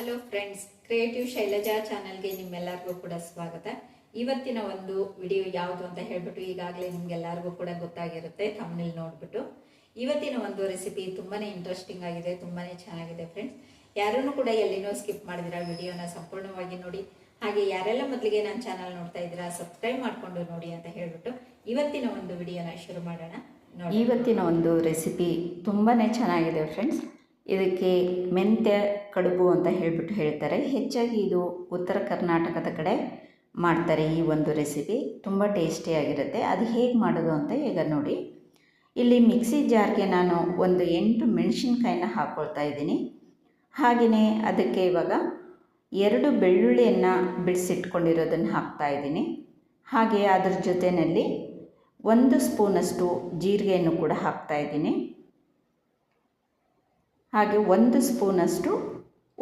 Hello friends, creative Shailaja ಚಾನಲ್ಗೆ ನಿಮ್ಮೆಲ್ಲರಿಗೂ ಕೂಡ ಸ್ವಾಗತ. ಇವತ್ತಿನ ಒಂದು ವಿಡಿಯೋ ಯಾವುದು ಅಂತ ಹೇಳ್ಬಿಟ್ಟು ಈಗಾಗಲೇ ನಿಮ್ಗೆಲ್ಲರಿಗೂ ಕೂಡ ಗೊತ್ತಾಗಿರುತ್ತೆ ಥಂಬ್ನೇಲ್ ನೋಡ್ಬಿಟ್ಟು. ಇವತ್ತಿನ ಒಂದು ರೆಸಿಪಿ ತುಂಬಾನೇ ಇಂಟ್ರೆಸ್ಟಿಂಗ್ ಆಗಿದೆ, ತುಂಬಾನೇ ಚೆನ್ನಾಗಿದೆ ಫ್ರೆಂಡ್ಸ್. ಯಾರನ್ನು ಕೂಡ ಎಲ್ಲಿನೋ ಸ್ಕಿಪ್ ಮಾಡಿದಿರಾ, ವಿಡಿಯೋನ ಸಂಪೂರ್ಣವಾಗಿ ನೋಡಿ. ಹಾಗೆ ಯಾರೆಲ್ಲ ಮೊದಲಿಗೆ ನನ್ನ ಚಾನಲ್ ನೋಡ್ತಾ ಇದ್ದೀರಾ ಸಬ್ಸ್ಕ್ರೈಬ್ ಮಾಡ್ಕೊಂಡು ನೋಡಿ ಅಂತ ಹೇಳ್ಬಿಟ್ಟು ಇವತ್ತಿನ ಒಂದು ವಿಡಿಯೋನ ಶುರು ಮಾಡೋಣ. ಇವತ್ತಿನ ಒಂದು ರೆಸಿಪಿ ತುಂಬಾನೇ ಚೆನ್ನಾಗಿದೆ ಫ್ರೆಂಡ್ಸ್. ಇದಕ್ಕೆ ಮೆಂತ್ಯ ಕಡುಬು ಅಂತ ಹೇಳ್ಬಿಟ್ಟು ಹೇಳ್ತಾರೆ. ಹೆಚ್ಚಾಗಿ ಇದು ಉತ್ತರ ಕರ್ನಾಟಕದ ಕಡೆ ಮಾಡ್ತಾರೆ. ಈ ಒಂದು ರೆಸಿಪಿ ತುಂಬ ಟೇಸ್ಟಿಯಾಗಿರುತ್ತೆ. ಅದು ಹೇಗೆ ಮಾಡೋದು ಅಂತ ಈಗ ನೋಡಿ. ಇಲ್ಲಿ ಮಿಕ್ಸಿ ಜಾರ್ಗೆ ನಾನು ಒಂದು 8 ಮೆಣಸಿನ್ಕಾಯಿನ ಹಾಕ್ಕೊಳ್ತಾ ಇದ್ದೀನಿ. ಹಾಗೆಯೇ ಅದಕ್ಕೆ ಇವಾಗ 2 ಬೆಳ್ಳುಳ್ಳಿಯನ್ನು ಬಿಡಿಸಿಟ್ಕೊಂಡಿರೋದನ್ನು ಹಾಕ್ತಾ ಇದ್ದೀನಿ. ಹಾಗೆ ಅದ್ರ ಜೊತೆಯಲ್ಲಿ 1 ಸ್ಪೂನಷ್ಟು ಜೀರಿಗೆಯನ್ನು ಕೂಡ ಹಾಕ್ತಾ ಇದ್ದೀನಿ. ಹಾಗೆ 1 ಸ್ಪೂನಷ್ಟು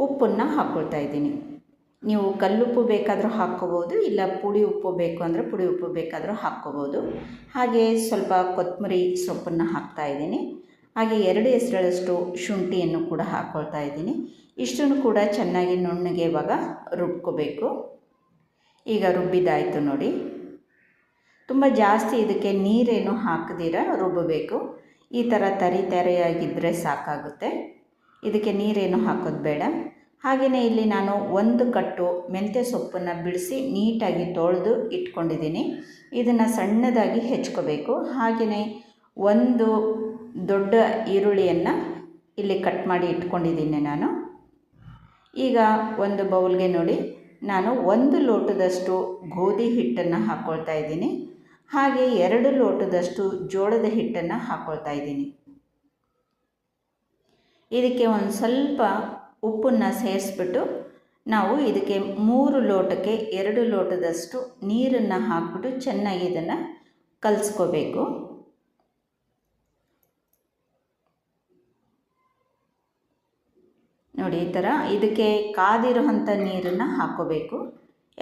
ಉಪ್ಪನ್ನು ಹಾಕ್ಕೊಳ್ತಾ ಇದ್ದೀನಿ. ನೀವು ಕಲ್ಲುಪ್ಪು ಬೇಕಾದರೂ ಹಾಕ್ಕೋಬೋದು, ಇಲ್ಲ ಪುಡಿ ಉಪ್ಪು ಬೇಕು ಅಂದರೆ ಪುಡಿ ಉಪ್ಪು ಬೇಕಾದರೂ ಹಾಕ್ಕೋಬೋದು. ಹಾಗೆ ಸ್ವಲ್ಪ ಕೊತ್ತಂಬರಿ ಸೊಪ್ಪನ್ನು ಹಾಕ್ತಾ ಇದ್ದೀನಿ. ಹಾಗೆ 2 ಹೆಸರಷ್ಟು ಶುಂಠಿಯನ್ನು ಕೂಡ ಹಾಕ್ಕೊಳ್ತಾ ಇದ್ದೀನಿ. ಇಷ್ಟನ್ನು ಕೂಡ ಚೆನ್ನಾಗಿ ನುಣ್ಣಗೆ ಇವಾಗ ರುಬ್ಕೋಬೇಕು. ಈಗ ರುಬ್ಬಿದಾಯಿತು ನೋಡಿ. ತುಂಬ ಜಾಸ್ತಿ ಇದಕ್ಕೆ ನೀರೇನು ಹಾಕದಿರ ರುಬ್ಬಬೇಕು. ಈ ಥರ ತರಿಯಾಗಿದ್ದರೆ ಸಾಕಾಗುತ್ತೆ. ಇದಕ್ಕೆ ನೀರೇನು ಹಾಕೋದು ಬೇಡ. ಹಾಗೆಯೇ ಇಲ್ಲಿ ನಾನು 1 ಕಟ್ಟು ಮೆಂತ್ಯ ಸೊಪ್ಪನ್ನು ಬಿಡಿಸಿ ನೀಟಾಗಿ ತೊಳೆದು ಇಟ್ಕೊಂಡಿದ್ದೀನಿ. ಇದನ್ನು ಸಣ್ಣದಾಗಿ ಹೆಚ್ಕೋಬೇಕು. ಹಾಗೆಯೇ 1 ದೊಡ್ಡ ಈರುಳ್ಳಿಯನ್ನು ಇಲ್ಲಿ ಕಟ್ ಮಾಡಿ ಇಟ್ಕೊಂಡಿದ್ದೀನಿ ನಾನು. ಈಗ ಒಂದು ಬೌಲ್ಗೆ ನೋಡಿ ನಾನು 1 ಲೋಟದಷ್ಟು ಗೋಧಿ ಹಿಟ್ಟನ್ನು ಹಾಕ್ಕೊಳ್ತಾ ಇದ್ದೀನಿ. ಹಾಗೆ 2 ಲೋಟದಷ್ಟು ಜೋಳದ ಹಿಟ್ಟನ್ನು ಹಾಕ್ಕೊಳ್ತಾ ಇದ್ದೀನಿ. ಇದಕ್ಕೆ ಒಂದು ಸ್ವಲ್ಪ ಉಪ್ಪನ್ನು ಸೇರಿಸ್ಬಿಟ್ಟು ನಾವು ಇದಕ್ಕೆ 3 ಲೋಟಕ್ಕೆ 2 ಲೋಟದಷ್ಟು ನೀರನ್ನು ಹಾಕ್ಬಿಟ್ಟು ಚೆನ್ನಾಗಿ ಇದನ್ನು ಕಲಿಸ್ಕೋಬೇಕು. ನೋಡಿ ಈ ಥರ ಇದಕ್ಕೆ ಕಾದಿರುವಂಥ ನೀರನ್ನು ಹಾಕ್ಕೋಬೇಕು.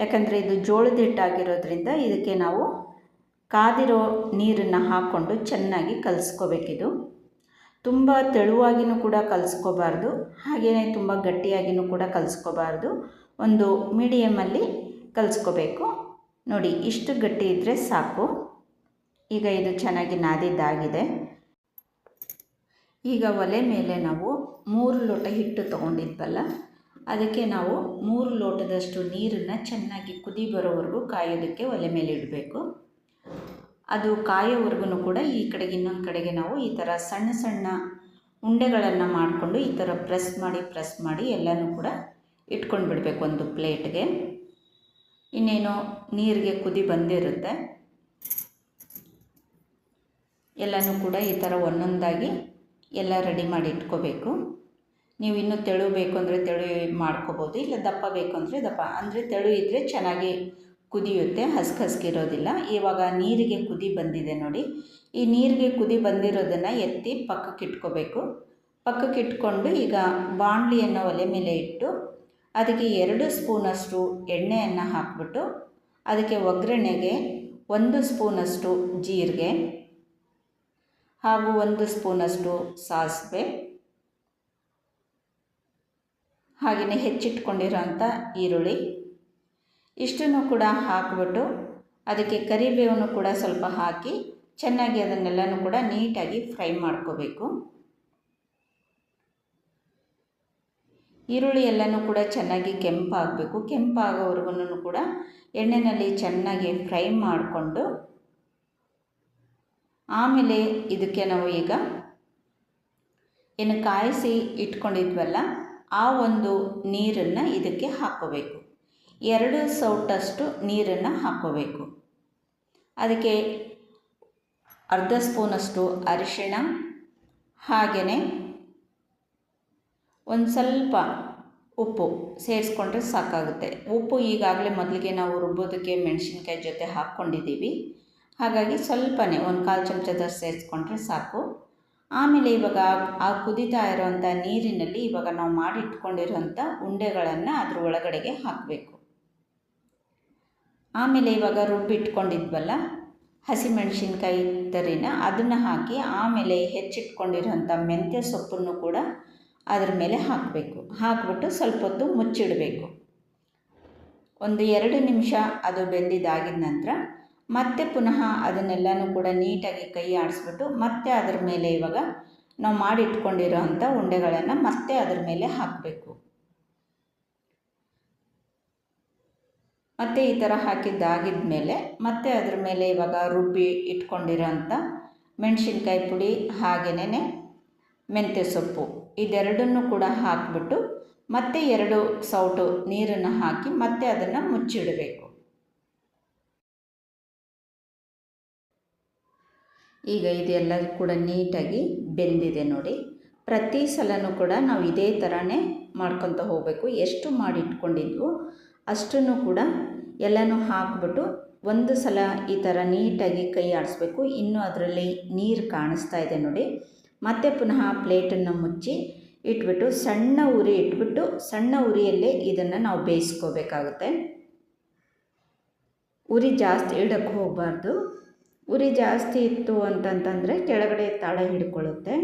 ಯಾಕಂದರೆ ಇದು ಜೋಳದ ಹಿಟ್ಟಾಗಿರೋದ್ರಿಂದ ಇದಕ್ಕೆ ನಾವು ಕಾದಿರೋ ನೀರನ್ನು ಹಾಕ್ಕೊಂಡು ಚೆನ್ನಾಗಿ ಕಲಿಸ್ಕೋಬೇಕಿದು. ತುಂಬ ತೆಳುವಾಗಿಯೂ ಕೂಡ ಕಲಿಸ್ಕೋಬಾರ್ದು, ಹಾಗೆಯೇ ತುಂಬ ಗಟ್ಟಿಯಾಗಿಯೂ ಕೂಡ ಕಲಿಸ್ಕೋಬಾರ್ದು. ಒಂದು ಮೀಡಿಯಮಲ್ಲಿ ಕಲಿಸ್ಕೋಬೇಕು. ನೋಡಿ ಇಷ್ಟು ಗಟ್ಟಿ ಇದ್ದರೆ ಸಾಕು. ಈಗ ಇದು ಚೆನ್ನಾಗಿ ನಾದಿದ್ದಾಗಿದೆ. ಈಗ ಒಲೆ ಮೇಲೆ ನಾವು 3 ಲೋಟ ಹಿಟ್ಟು ತೊಗೊಂಡಿದ್ವಲ್ಲ, ಅದಕ್ಕೆ ನಾವು 3 ಲೋಟದಷ್ಟು ನೀರನ್ನು ಚೆನ್ನಾಗಿ ಕುದಿ ಬರೋವರೆಗೂ ಕಾಯೋದಕ್ಕೆ ಒಲೆ ಮೇಲೆ ಇಡಬೇಕು. ಅದು ಕಾಯೋವರೆಗೂ ಕೂಡ ಈ ಕಡೆಗೆ ಇನ್ನೊಂದು ಕಡೆಗೆ ನಾವು ಈ ಥರ ಸಣ್ಣ ಸಣ್ಣ ಉಂಡೆಗಳನ್ನು ಮಾಡಿಕೊಂಡು ಈ ಥರ ಪ್ರೆಸ್ ಮಾಡಿ ಎಲ್ಲನೂ ಕೂಡ ಇಟ್ಕೊಂಡು ಬಿಡಬೇಕು ಒಂದು ಪ್ಲೇಟ್ಗೆ. ಇನ್ನೇನು ನೀರಿಗೆ ಕುದಿ ಬಂದಿರುತ್ತೆ. ಎಲ್ಲನೂ ಕೂಡ ಈ ಥರ ಒಂದೊಂದಾಗಿ ಎಲ್ಲ ರೆಡಿ ಮಾಡಿ ಇಟ್ಕೋಬೇಕು. ನೀವು ಇನ್ನೂ ತೆಳು ಬೇಕು ಅಂದರೆ ತೆಳು ಮಾಡ್ಕೋಬೋದು, ಇಲ್ಲ ದಪ್ಪ ಬೇಕು ಅಂದರೆ ದಪ್ಪ. ಅಂದರೆ ತೆಳು ಇದ್ದರೆ ಚೆನ್ನಾಗಿ ಕುದಿಯುತ್ತೆ, ಹಸ್ಕಿರೋದಿಲ್ಲ. ಇವಾಗ ನೀರಿಗೆ ಕುದಿ ಬಂದಿದೆ ನೋಡಿ. ಈ ನೀರಿಗೆ ಕುದಿ ಬಂದಿರೋದನ್ನು ಎತ್ತಿ ಪಕ್ಕಕ್ಕೆ ಇಟ್ಕೋಬೇಕು. ಪಕ್ಕಕ್ಕೆ ಇಟ್ಕೊಂಡು ಈಗ ಬಾಣಲಿಯನ್ನು ಒಲೆ ಮೇಲೆ ಇಟ್ಟು ಅದಕ್ಕೆ 2 ಸ್ಪೂನಷ್ಟು ಎಣ್ಣೆಯನ್ನು ಹಾಕ್ಬಿಟ್ಟು ಅದಕ್ಕೆ ಒಗ್ಗರಣೆಗೆ 1 ಸ್ಪೂನಷ್ಟು ಜೀರಿಗೆ ಹಾಗೂ 1 ಸ್ಪೂನಷ್ಟು ಸಾಸಿವೆ, ಹಾಗೆಯೇ ಹೆಚ್ಚಿಟ್ಕೊಂಡಿರೋಂಥ ಈರುಳ್ಳಿ ಇಷ್ಟನ್ನು ಕೂಡ ಹಾಕಿಬಿಟ್ಟು ಅದಕ್ಕೆ ಕರಿಬೇವನ್ನು ಕೂಡ ಸ್ವಲ್ಪ ಹಾಕಿ ಚೆನ್ನಾಗಿ ಅದನ್ನೆಲ್ಲನೂ ಕೂಡ ನೀಟಾಗಿ ಫ್ರೈ ಮಾಡ್ಕೋಬೇಕು. ಈರುಳ್ಳಿ ಎಲ್ಲನೂ ಕೂಡ ಚೆನ್ನಾಗಿ ಕೆಂಪಾಗಬೇಕು. ಕೆಂಪಾಗೋವರೆಗೂ ಕೂಡ ಎಣ್ಣೆಯಲ್ಲಿ ಚೆನ್ನಾಗಿ ಫ್ರೈ ಮಾಡಿಕೊಂಡು ಆಮೇಲೆ ಇದಕ್ಕೆ ನಾವು ಈಗ ಏನು ಕಾಯಿಸಿ ಇಟ್ಕೊಂಡಿದ್ವಲ್ಲ ಆ ಒಂದು ನೀರನ್ನು ಇದಕ್ಕೆ ಹಾಕ್ಕೋಬೇಕು. 2 ಸೌಟಷ್ಟು ನೀರನ್ನು ಹಾಕ್ಕೋಬೇಕು. ಅದಕ್ಕೆ ಅರ್ಧ ಸ್ಪೂನಷ್ಟು ಅರಿಶಿಣ, ಹಾಗೆಯೇ ಒಂದು ಸ್ವಲ್ಪ ಉಪ್ಪು ಸೇರಿಸ್ಕೊಂಡ್ರೆ ಸಾಕಾಗುತ್ತೆ. ಉಪ್ಪು ಈಗಾಗಲೇ ಮೊದಲಿಗೆ ನಾವು ರುಬ್ಬೋದಕ್ಕೆ ಮೆಣಸಿನ್ಕಾಯಿ ಜೊತೆ ಹಾಕ್ಕೊಂಡಿದ್ದೀವಿ. ಹಾಗಾಗಿ ಸ್ವಲ್ಪನೇ 1/4 ಚಮಚದಷ್ಟು ಸೇರಿಸ್ಕೊಂಡ್ರೆ ಸಾಕು. ಆಮೇಲೆ ಇವಾಗ ಆ ಕುದೀತಾ ಇರೋವಂಥ ನೀರಿನಲ್ಲಿ ಇವಾಗ ನಾವು ಮಾಡಿಟ್ಕೊಂಡಿರೋಂಥ ಉಂಡೆಗಳನ್ನು ಅದ್ರ ಒಳಗಡೆಗೆ ಹಾಕಬೇಕು. ಆಮೇಲೆ ಇವಾಗ ರುಬ್ಬಿಟ್ಕೊಂಡಿದ್ವಲ್ಲ ಹಸಿಮೆಣಸಿನ್ಕಾಯಿ ತರಿನ ಅದನ್ನು ಹಾಕಿ ಆಮೇಲೆ ಹೆಚ್ಚಿಟ್ಕೊಂಡಿರೋಂಥ ಮೆಂತ್ಯ ಸೊಪ್ಪನ್ನು ಕೂಡ ಅದ್ರ ಮೇಲೆ ಹಾಕಬೇಕು. ಹಾಕಿಬಿಟ್ಟು ಸ್ವಲ್ಪ ಹೊತ್ತು ಮುಚ್ಚಿಡಬೇಕು. ಒಂದು 2 ನಿಮಿಷ ಅದು ಬೆಂದಿದ್ದಾಗಿದ ನಂತರ ಮತ್ತೆ ಪುನಃ ಅದನ್ನೆಲ್ಲನೂ ಕೂಡ ನೀಟಾಗಿ ಕೈ ಆಡಿಸ್ಬಿಟ್ಟು ಮತ್ತೆ ಅದ್ರ ಮೇಲೆ ಇವಾಗ ನಾವು ಮಾಡಿಟ್ಕೊಂಡಿರೋ ಅಂಥ ಉಂಡೆಗಳನ್ನು ಮತ್ತೆ ಅದ್ರ ಮೇಲೆ ಹಾಕಬೇಕು. ಮತ್ತು ಈ ಥರ ಹಾಕಿದ್ದಾಗಿದ ಮೇಲೆ ಮತ್ತೆ ಅದ್ರ ಮೇಲೆ ಇವಾಗ ರುಬ್ಬಿ ಇಟ್ಕೊಂಡಿರೋ ಅಂಥ ಮೆಣಸಿನ್ಕಾಯಿ ಪುಡಿ ಹಾಗೆಯೇ ಮೆಂತ್ಯ ಸೊಪ್ಪು ಇದೆರಡನ್ನೂ ಕೂಡ ಹಾಕಿಬಿಟ್ಟು ಮತ್ತೆ 2 ಸೌಟು ನೀರನ್ನು ಹಾಕಿ ಮತ್ತೆ ಅದನ್ನು ಮುಚ್ಚಿಡಬೇಕು. ಈಗ ಇದೆಲ್ಲ ಕೂಡ ನೀಟಾಗಿ ಬೆಂದಿದೆ ನೋಡಿ. ಪ್ರತಿ ಸಲನೂ ಕೂಡ ನಾವು ಇದೇ ಥರನೇ ಮಾಡ್ಕೊತ ಹೋಗಬೇಕು. ಎಷ್ಟು ಮಾಡಿಟ್ಕೊಂಡಿದ್ವು ಅಷ್ಟನ್ನು ಕೂಡ ಎಲ್ಲನೂ ಹಾಕಿಬಿಟ್ಟು ಒಂದು ಸಲ ಈ ಥರ ನೀಟಾಗಿ ಕೈ ಆಡಿಸ್ಬೇಕು. ಇನ್ನೂ ಅದರಲ್ಲಿ ನೀರು ಕಾಣಿಸ್ತಾ ಇದೆ ನೋಡಿ. ಮತ್ತೆ ಪುನಃ ಪ್ಲೇಟನ್ನು ಮುಚ್ಚಿ ಇಟ್ಬಿಟ್ಟು ಸಣ್ಣ ಉರಿ ಇಟ್ಬಿಟ್ಟು ಸಣ್ಣ ಉರಿಯಲ್ಲೇ ಇದನ್ನು ನಾವು ಬೇಯಿಸ್ಕೋಬೇಕಾಗುತ್ತೆ. ಉರಿ ಜಾಸ್ತಿ ಇಡಕ್ಕೆ ಹೋಗಬಾರ್ದು. ಉರಿ ಜಾಸ್ತಿ ಇತ್ತು ಅಂತಂತಂದರೆ ಕೆಳಗಡೆ ತಳ ಹಿಡ್ಕೊಳ್ಳುತ್ತೆ.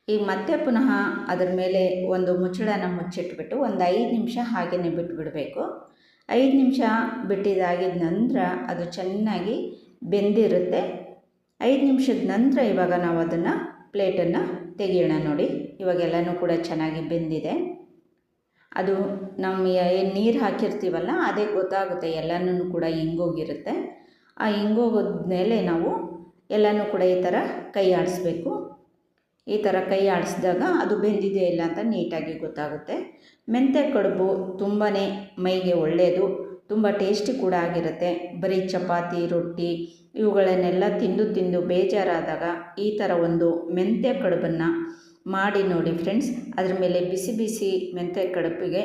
ಈಗ ಮತ್ತೆ ಪುನಃ ಅದರ ಮೇಲೆ ಒಂದು ಮುಚ್ಚಳನ ಮುಚ್ಚಿಟ್ಬಿಟ್ಟು ಒಂದು 5 ನಿಮಿಷ ಹಾಗೆಯೇ ಬಿಟ್ಬಿಡಬೇಕು. 5 ನಿಮಿಷ ಬಿಟ್ಟಿದ್ದಾಗಿದ ನಂತರ ಅದು ಚೆನ್ನಾಗಿ ಬೆಂದಿರುತ್ತೆ. 5 ನಿಮಿಷದ ನಂತರ ಇವಾಗ ನಾವು ಅದನ್ನು ಪ್ಲೇಟನ್ನು ತೆಗೆಯೋಣ ನೋಡಿ. ಇವಾಗೆಲ್ಲನೂ ಕೂಡ ಚೆನ್ನಾಗಿ ಬೆಂದಿದೆ. ಅದು ನಮ್ಮ ಏನು ನೀರು ಹಾಕಿರ್ತೀವಲ್ಲ ಅದೇ ಗೊತ್ತಾಗುತ್ತೆ, ಎಲ್ಲನೂ ಕೂಡ ಹಿಂಗೋಗಿರುತ್ತೆ. ಆ ಹಿಂಗೋಗೋದ ಮೇಲೆ ನಾವು ಎಲ್ಲನೂ ಕೂಡ ಈ ಥರ ಕೈ ಆಡಿಸ್ಬೇಕು. ಈ ಥರ ಕೈ ಆಡಿಸಿದಾಗ ಅದು ಬೆಂದಿದೆ ಇಲ್ಲ ಅಂತ ನೀಟಾಗಿ ಗೊತ್ತಾಗುತ್ತೆ. ಮೆಂತ್ಯ ಕಡುಬು ತುಂಬಾ ಮೈಗೆ ಒಳ್ಳೆಯದು, ತುಂಬ ಟೇಸ್ಟಿ ಕೂಡ ಆಗಿರುತ್ತೆ. ಬರೀ ಚಪಾತಿ ರೊಟ್ಟಿ ಇವುಗಳನ್ನೆಲ್ಲ ತಿಂದು ಬೇಜಾರಾದಾಗ ಈ ಥರ ಒಂದು ಮೆಂತ್ಯ ಕಡುಬನ್ನು ಮಾಡಿ ನೋಡಿ ಫ್ರೆಂಡ್ಸ್. ಅದ್ರ ಮೇಲೆ ಬಿಸಿ ಬಿಸಿ ಮೆಂತ್ಯ ಕಡುಬಿಗೆ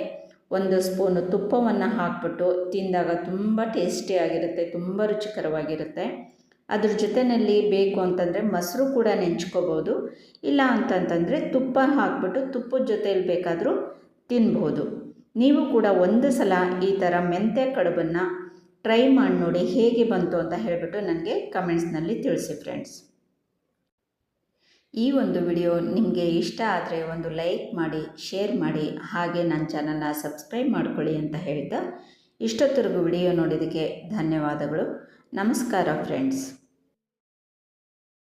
1 ಸ್ಪೂನು ತುಪ್ಪವನ್ನು ಹಾಕ್ಬಿಟ್ಟು ತಿಂದಾಗ ತುಂಬ ಟೇಸ್ಟಿಯಾಗಿರುತ್ತೆ, ತುಂಬ ರುಚಿಕರವಾಗಿರುತ್ತೆ. ಅದ್ರ ಜೊತೆಯಲ್ಲಿ ಬೇಕು ಅಂತಂದರೆ ಮೊಸರು ಕೂಡ ನೆಂಚ್ಕೋಬೋದು. ಇಲ್ಲ ಅಂತಂತಂದರೆ ತುಪ್ಪ ಹಾಕ್ಬಿಟ್ಟು ತುಪ್ಪದ ಜೊತೆಯಲ್ಲಿ ಬೇಕಾದರೂ ತಿನ್ಬೋದು. ನೀವು ಕೂಡ ಒಂದು ಸಲ ಈ ಥರ ಮೆಂತ್ಯ ಕಡುಬನ್ನು ಟ್ರೈ ಮಾಡಿ ನೋಡಿ, ಹೇಗೆ ಬಂತು ಅಂತ ಹೇಳಿಬಿಟ್ಟು ನನಗೆ ಕಮೆಂಟ್ಸ್ನಲ್ಲಿ ತಿಳಿಸಿ ಫ್ರೆಂಡ್ಸ್. ಈ ಒಂದು ವಿಡಿಯೋ ನಿಮಗೆ ಇಷ್ಟ ಆದರೆ ಒಂದು ಲೈಕ್ ಮಾಡಿ, ಶೇರ್ ಮಾಡಿ, ಹಾಗೆ ನನ್ನ ಚಾನಲ್ನ ಸಬ್ಸ್ಕ್ರೈಬ್ ಮಾಡ್ಕೊಳ್ಳಿ ಅಂತ ಹೇಳ್ತಾ ಇಷ್ಟೊತ್ತರೆಗೂ ವಿಡಿಯೋ ನೋಡಿದ್ದಕ್ಕೆ ಧನ್ಯವಾದಗಳು. ನಮಸ್ಕಾರ ಫ್ರೆಂಡ್ಸ್.